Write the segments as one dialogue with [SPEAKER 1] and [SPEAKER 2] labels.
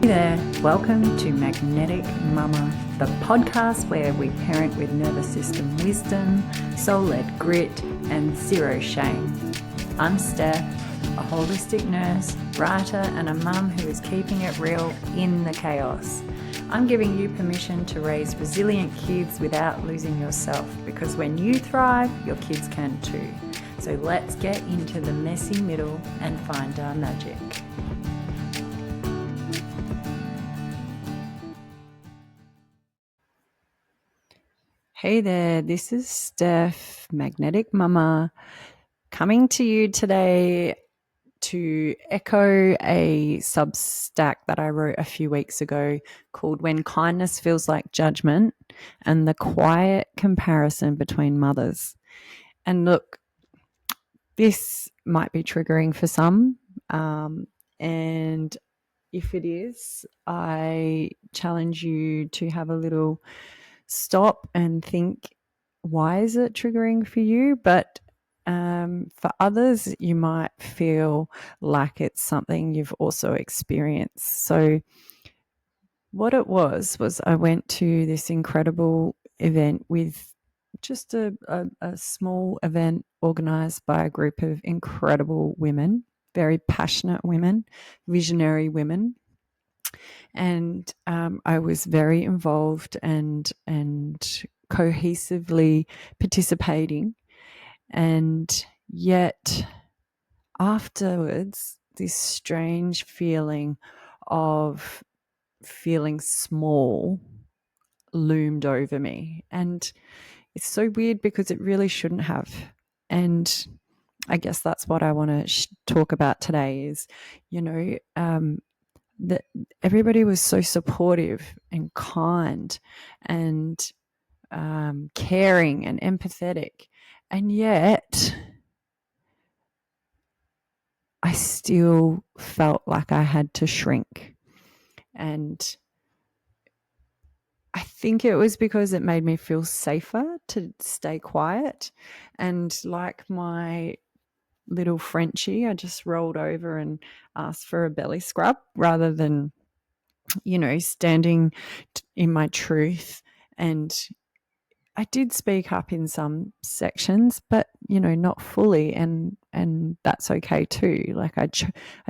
[SPEAKER 1] there, welcome to Magnetic Mama, the podcast where we parent with nervous system wisdom, soul-led grit, and zero shame. I'm Steph, a holistic nurse, writer, and a mum who is keeping it real in the chaos. I'm giving you permission to raise resilient kids without losing yourself, because when you thrive, your kids can too. So let's get into the messy middle and find our magic. Hey there, this is Steph, Magnetic Mama, coming to you today to echo a Substack that I wrote a few weeks ago called When Kindness Feels Like Judgment and the Quiet Comparison Between Mothers. And look, this might be triggering for some, and if it is, I challenge you to have a little stop and think, why is it triggering for you? But for others, you might feel like it's something you've also experienced. So what it was I went to this incredible event with just a small event organized by a group of incredible women, very passionate women, visionary women. And I was very involved and cohesively participating. And yet afterwards, this strange feeling of feeling small loomed over me. And it's so weird because it really shouldn't have. And I guess that's what I want to talk about today is, that everybody was so supportive and kind and caring and empathetic. And yet I still felt like I had to shrink. And I think it was because it made me feel safer to stay quiet. And like my little Frenchie, I just rolled over and asked for a belly scrub rather than, standing in my truth. And I did speak up in some sections, but, not fully. And that's okay too. Like I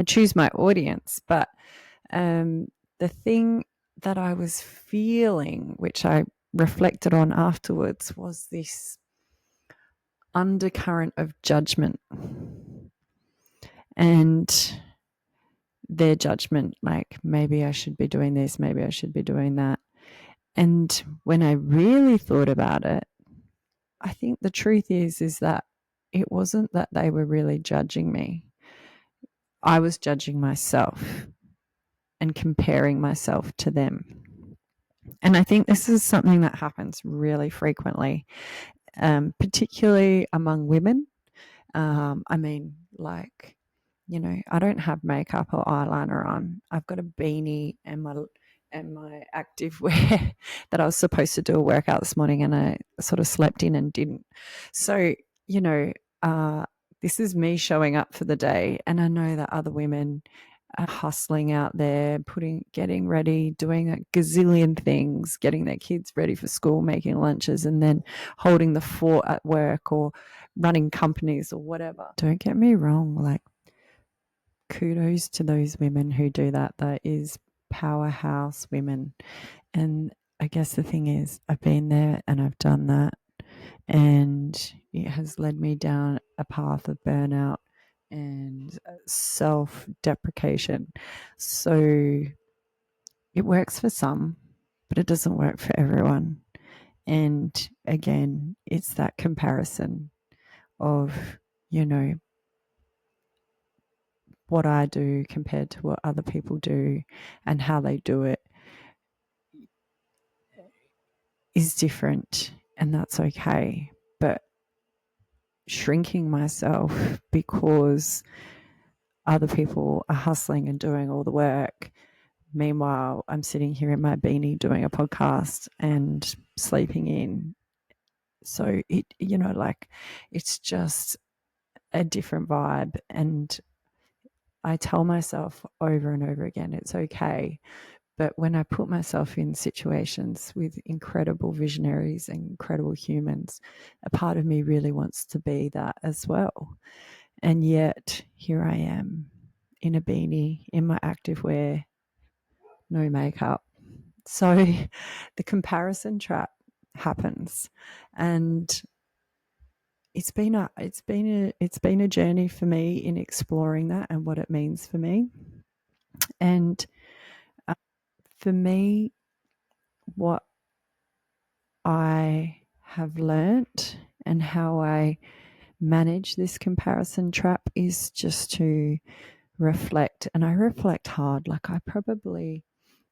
[SPEAKER 1] choose my audience. But the thing that I was feeling, which I reflected on afterwards, was this undercurrent of judgment. And their judgment, like maybe I should be doing this, maybe I should be doing that. And when I really thought about it, I think the truth is that it wasn't that they were really judging me. I was judging myself and comparing myself to them. And I think this is something that happens really frequently, particularly among women. I don't have makeup or eyeliner on. I've got a beanie and my active wear that I was supposed to do a workout this morning, and I sort of slept in and didn't. So, this is me showing up for the day, and I know that other women are hustling out there, getting ready, doing a gazillion things, getting their kids ready for school, making lunches, and then holding the fort at work or running companies or whatever. Don't get me wrong, like, kudos to those women who do that. That is powerhouse women. And I guess the thing is, I've been there and I've done that, and it has led me down a path of burnout and self-deprecation. So it works for some, but it doesn't work for everyone. And again, it's that comparison of, what I do compared to what other people do and how they do it is different, and that's okay. But shrinking myself because other people are hustling and doing all the work, meanwhile I'm sitting here in my beanie doing a podcast and sleeping in. So it's just a different vibe. And I tell myself over and over again, it's okay. But when I put myself in situations with incredible visionaries and incredible humans, a part of me really wants to be that as well. And yet, here I am in a beanie, in my activewear, no makeup. So the comparison trap happens. And it's been a journey for me in exploring that and what it means for me. And uh, for me, what I have learnt and how I manage this comparison trap is just to reflect. And I reflect hard. Like, I probably,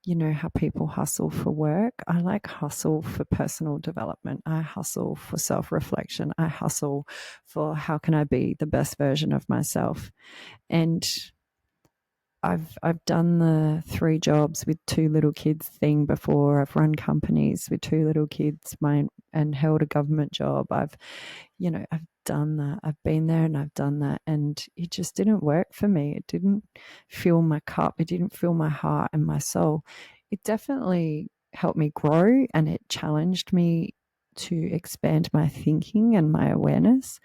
[SPEAKER 1] you know, how people hustle for work. I like hustle for personal development. I hustle for self reflection. I hustle for how can I be the best version of myself. And I've done the 3 jobs with 2 little kids thing before. I've run companies with 2 little kids, and held a government job. I've done that. I've been there and I've done that, and it just didn't work for me. It didn't fill my cup. It didn't fill my heart and my soul. It definitely helped me grow, and it challenged me to expand my thinking and my awareness,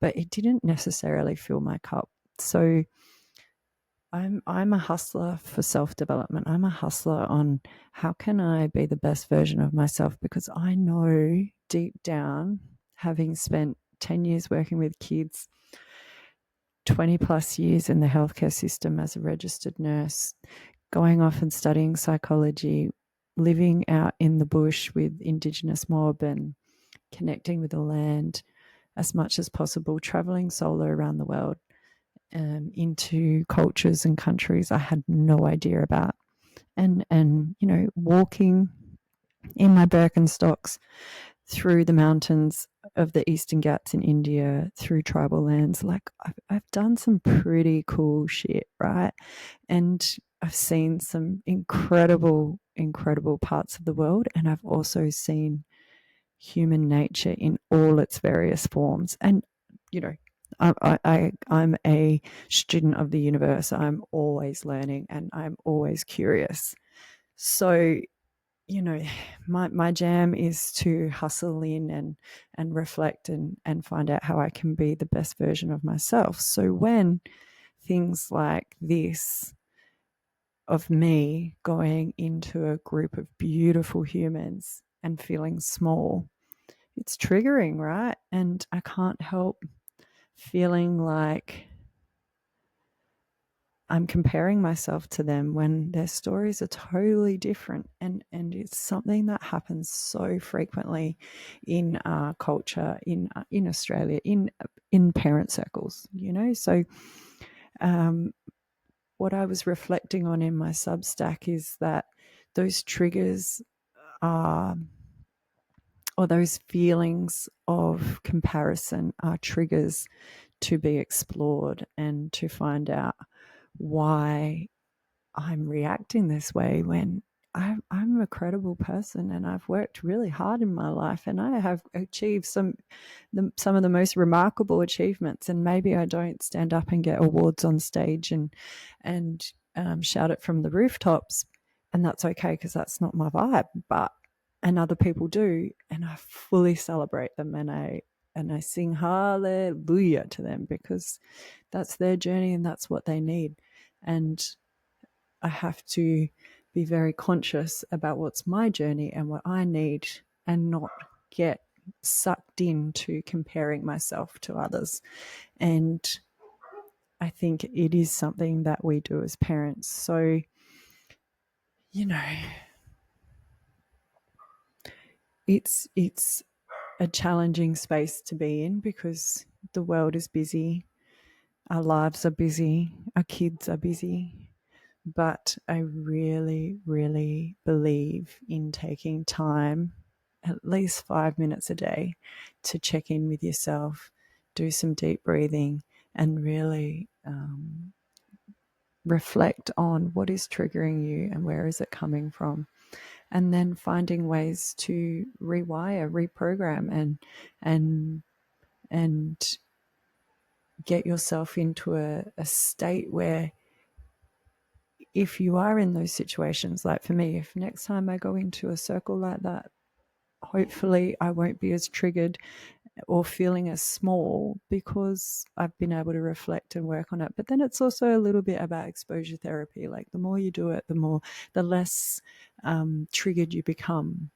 [SPEAKER 1] but it didn't necessarily fill my cup. So I'm a hustler for self-development. I'm a hustler on how can I be the best version of myself, because I know deep down, having spent 10 years working with kids, 20 plus years in the healthcare system as a registered nurse, going off and studying psychology, living out in the bush with Indigenous mob and connecting with the land as much as possible, traveling solo around the world, into cultures and countries I had no idea about, and walking in my Birkenstocks through the mountains of the Eastern Ghats in India, through tribal lands. Like, I've done some pretty cool shit, right? And I've seen some incredible, incredible parts of the world, and I've also seen human nature in all its various forms. And you know, I'm a student of the universe. I'm always learning and I'm always curious. So, my jam is to hustle in and reflect and find out how I can be the best version of myself. So when things like this, of me going into a group of beautiful humans and feeling small, it's triggering, right? And I can't help feeling like I'm comparing myself to them when their stories are totally different. And it's something that happens so frequently in our culture, in Australia, in parent circles, So what I was reflecting on in my Substack is that those triggers are, or those feelings of comparison are triggers to be explored and to find out why I'm reacting this way when I'm a credible person and I've worked really hard in my life and I have achieved some of the most remarkable achievements. And maybe I don't stand up and get awards on stage and shout it from the rooftops, and that's okay because that's not my vibe. And other people do, and I fully celebrate them, and I sing hallelujah to them because that's their journey and that's what they need. And I have to be very conscious about what's my journey and what I need, and not get sucked into comparing myself to others. And I think it is something that we do as parents. So, you know, it's a challenging space to be in because the world is busy, our lives are busy, our kids are busy. But I really, really believe in taking time, at least 5 minutes a day, to check in with yourself, do some deep breathing, and really reflect on what is triggering you and where is it coming from. And then finding ways to rewire, reprogram, and get yourself into a state where if you are in those situations, like for me, if next time I go into a circle like that, hopefully I won't be as triggered or feeling as small because I've been able to reflect and work on it. But then it's also a little bit about exposure therapy. Like the more you do it, the less triggered you become.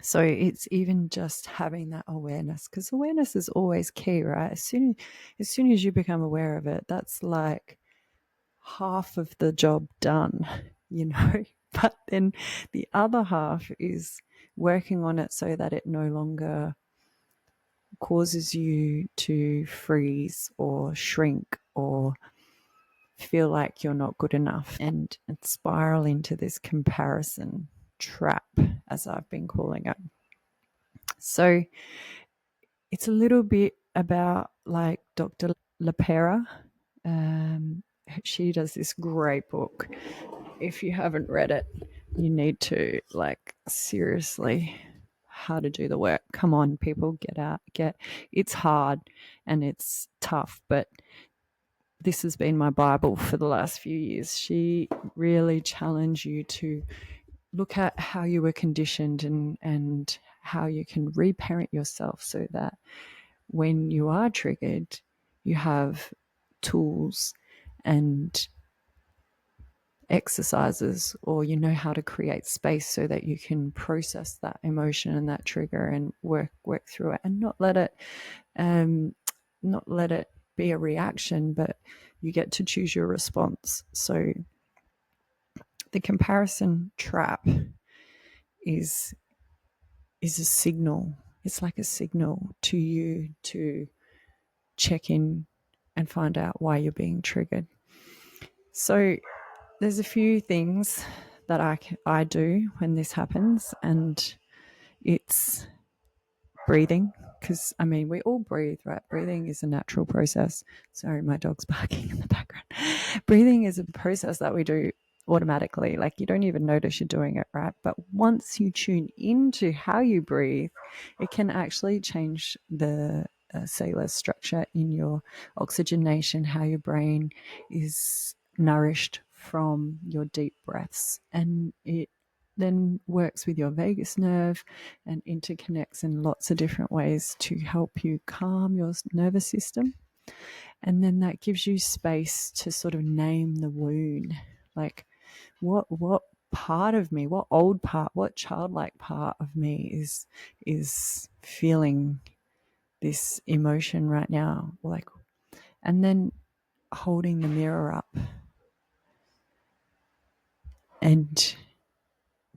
[SPEAKER 1] So it's even just having that awareness, because awareness is always key, right? As soon as you become aware of it, that's like half of the job done, you know. But then the other half is working on it so that it no longer causes you to freeze or shrink or feel like you're not good enough and spiral into this comparison trap, as I've been calling it. So it's a little bit about like Dr. LaPera. She does this great book. If you haven't read it, you need to, like, seriously, how to do the work. Come on, people, get out. It's hard and it's tough, but this has been my Bible for the last few years. She really challenged you to look at how you were conditioned and how you can reparent yourself so that when you are triggered, you have tools and exercises, or you know how to create space so that you can process that emotion and that trigger and work through it, and not let it be a reaction, but you get to choose your response. So the comparison trap is a signal. It's like a signal to you to check in and find out why you're being triggered. So there's a few things that I do when this happens, and it's breathing, because I mean, we all breathe, right? Breathing is a natural process. Sorry, my dog's barking in the background. Breathing is a process that we do automatically. Like, you don't even notice you're doing it, right? But once you tune into how you breathe, it can actually change the cellular structure in your oxygenation, how your brain is nourished from your deep breaths. And it then works with your vagus nerve and interconnects in lots of different ways to help you calm your nervous system. And then that gives you space to sort of name the wound. Like, what part of me, what old part, what childlike part of me is feeling this emotion right now? Like, and then holding the mirror up and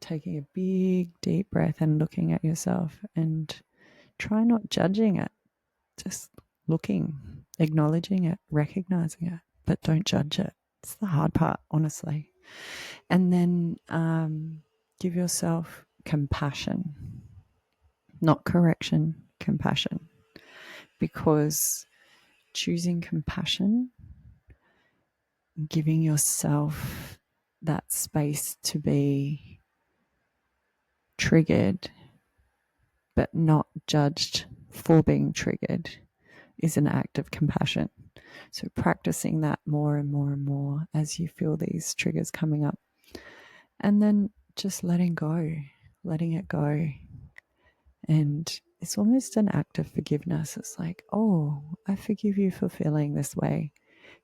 [SPEAKER 1] taking a big deep breath and looking at yourself, and try not judging it, just looking, acknowledging it, recognizing it, but don't judge it. It's the hard part, honestly. And then give yourself compassion, not correction, compassion, because choosing compassion, giving yourself that space to be triggered but not judged for being triggered, is an act of compassion. So practicing that more and more and more as you feel these triggers coming up. And then just letting it go. And it's almost an act of forgiveness. It's like, oh, I forgive you for feeling this way.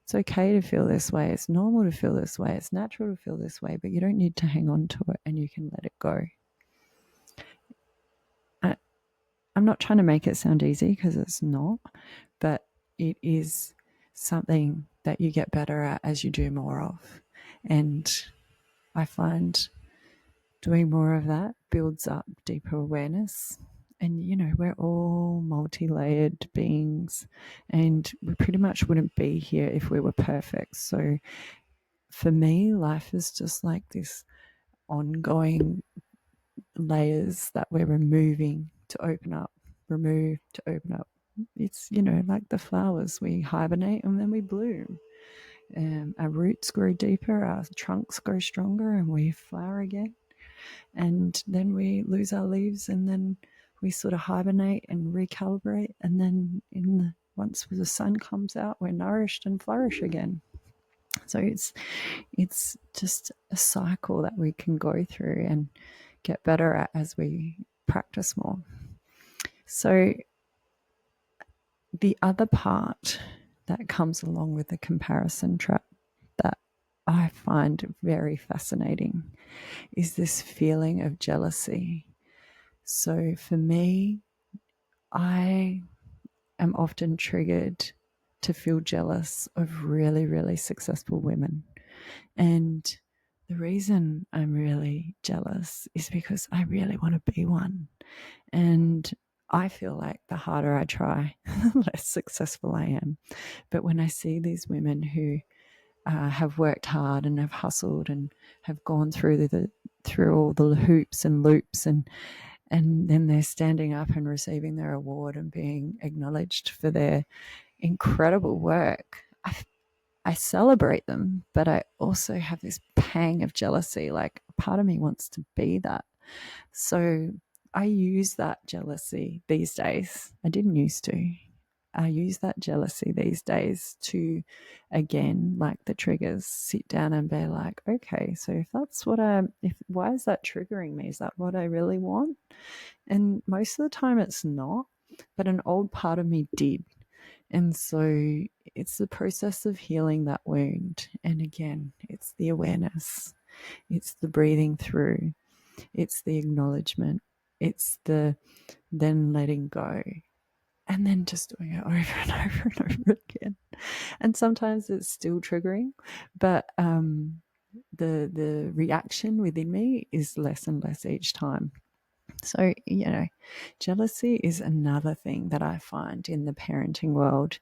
[SPEAKER 1] It's okay to feel this way. It's normal to feel this way. It's natural to feel this way, but you don't need to hang on to it, and you can let it go. I'm not trying to make it sound easy, because it's not, but it is something that you get better at as you do more of. And I find doing more of that builds up deeper awareness. And, you know, we're all multi-layered beings, and we pretty much wouldn't be here if we were perfect. So for me, life is just like this ongoing layers that we're removing to open up, remove to open up. It's, you know, like the flowers. We hibernate and then we bloom. Our roots grow deeper, our trunks grow stronger, and we flower again. And then we lose our leaves, and then we sort of hibernate and recalibrate. And then once the sun comes out, we're nourished and flourish again. So it's just a cycle that we can go through and get better at as we practice more. So the other part that comes along with the comparison trap that I find very fascinating is this feeling of jealousy. So for me, I am often triggered to feel jealous of really, really successful women. And the reason I'm really jealous is because I really want to be one. And I feel like the harder I try, the less successful I am. But when I see these women who have worked hard and have hustled and have gone through all the hoops and loops, and then they're standing up and receiving their award and being acknowledged for their incredible work, I celebrate them, but I also have this pang of jealousy. Like, part of me wants to be that. So I use that jealousy these days. I didn't used to. I use that jealousy these days to, again, like the triggers, sit down and be like, okay, so if that's what why is that triggering me? Is that what I really want? And most of the time it's not, but an old part of me did. And so it's the process of healing that wound. And again, it's the awareness, it's the breathing through, it's the acknowledgement, it's the then letting go, and then just doing it over and over and over again. And sometimes it's still triggering, but the reaction within me is less and less each time. So, jealousy is another thing that I find in the parenting world.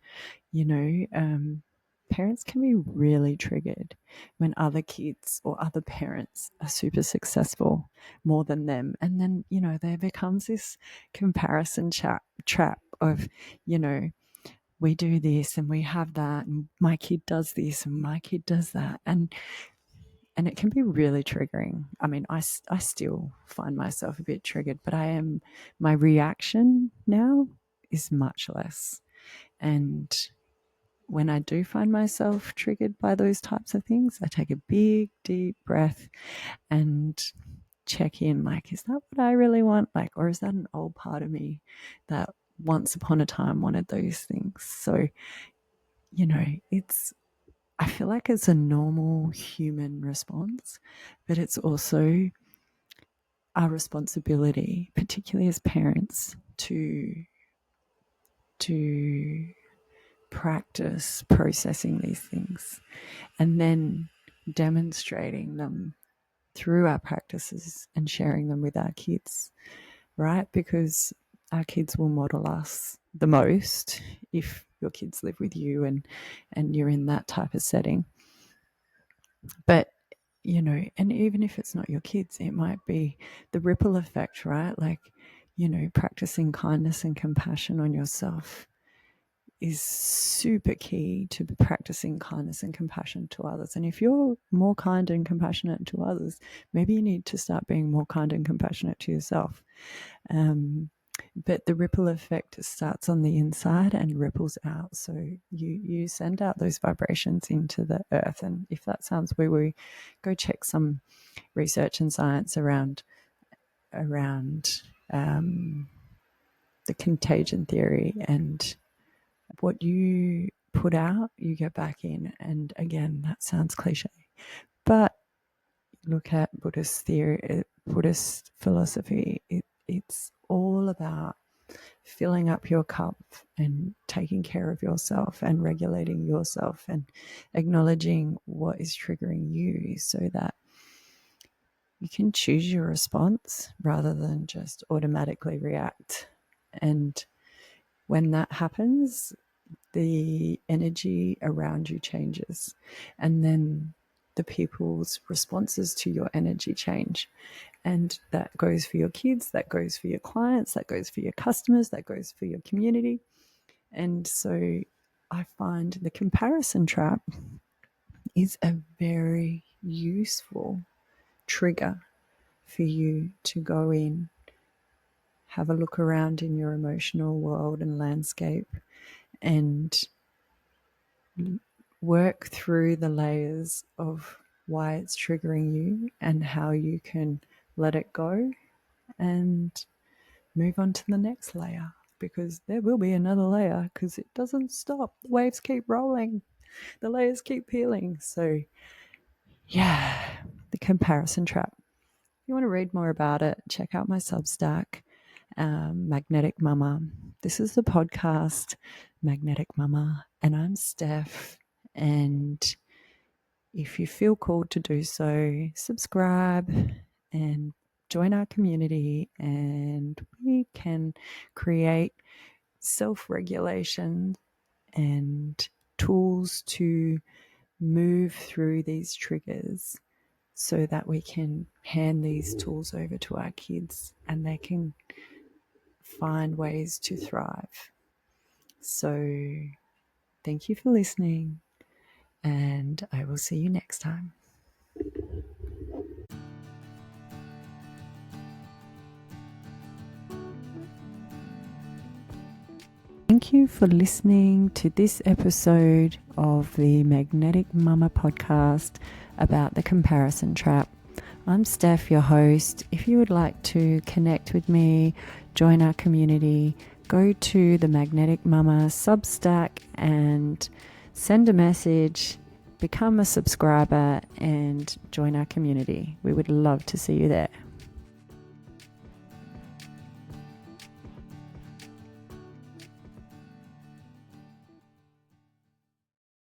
[SPEAKER 1] Parents can be really triggered when other kids or other parents are super successful more than them. And then, there becomes this comparison trap of, we do this and we have that, and my kid does this and my kid does that. And it can be really triggering. I mean, I still find myself a bit triggered, but my reaction now is much less. And when I do find myself triggered by those types of things, I take a big, deep breath and check in, like, is that what I really want? Like, or is that an old part of me that once upon a time wanted those things? So, I feel like it's a normal human response, but it's also our responsibility, particularly as parents, to practice processing these things and then demonstrating them through our practices and sharing them with our kids, right? Because our kids will model us the most if your kids live with you and you're in that type of setting. But and even if it's not your kids, it might be the ripple effect, right? Like, practicing kindness and compassion on yourself is super key to practicing kindness and compassion to others. And if you're more kind and compassionate to others, maybe you need to start being more kind and compassionate to yourself. But the ripple effect starts on the inside and ripples out. So you send out those vibrations into the earth. And if that sounds woo-woo, go check some research and science around the contagion theory, and what you put out, you get back in. And again, that sounds cliche, but look at Buddhist theory, Buddhist philosophy. It's all about filling up your cup and taking care of yourself and regulating yourself and acknowledging what is triggering you so that you can choose your response rather than just automatically react. And when that happens, the energy around you changes, and then the people's responses to your energy change. And that goes for your kids, that goes for your clients, that goes for your customers, that goes for your community. And so I find the comparison trap is a very useful trigger for you to go in, have a look around in your emotional world and landscape, and work through the layers of why it's triggering you and how you can let it go and move on to the next layer, because there will be another layer, because it doesn't stop. The waves keep rolling, the layers keep peeling. So yeah, the comparison trap. If you want to read more about it, check out my Substack, Magnetic Mama. This is the podcast, Magnetic Mama, and I'm Steph. And if you feel called to do so, subscribe and join our community, and we can create self-regulation and tools to move through these triggers so that we can hand these tools over to our kids and they can find ways to thrive. So thank you for listening, and I will see you next time. Thank you for listening to this episode of the Magnetic Mama podcast about the comparison trap. I'm Steph, your host. If you would like to connect with me, join our community, go to the Magnetic Mama Substack and send a message, become a subscriber, and join our community. We would love to see you there.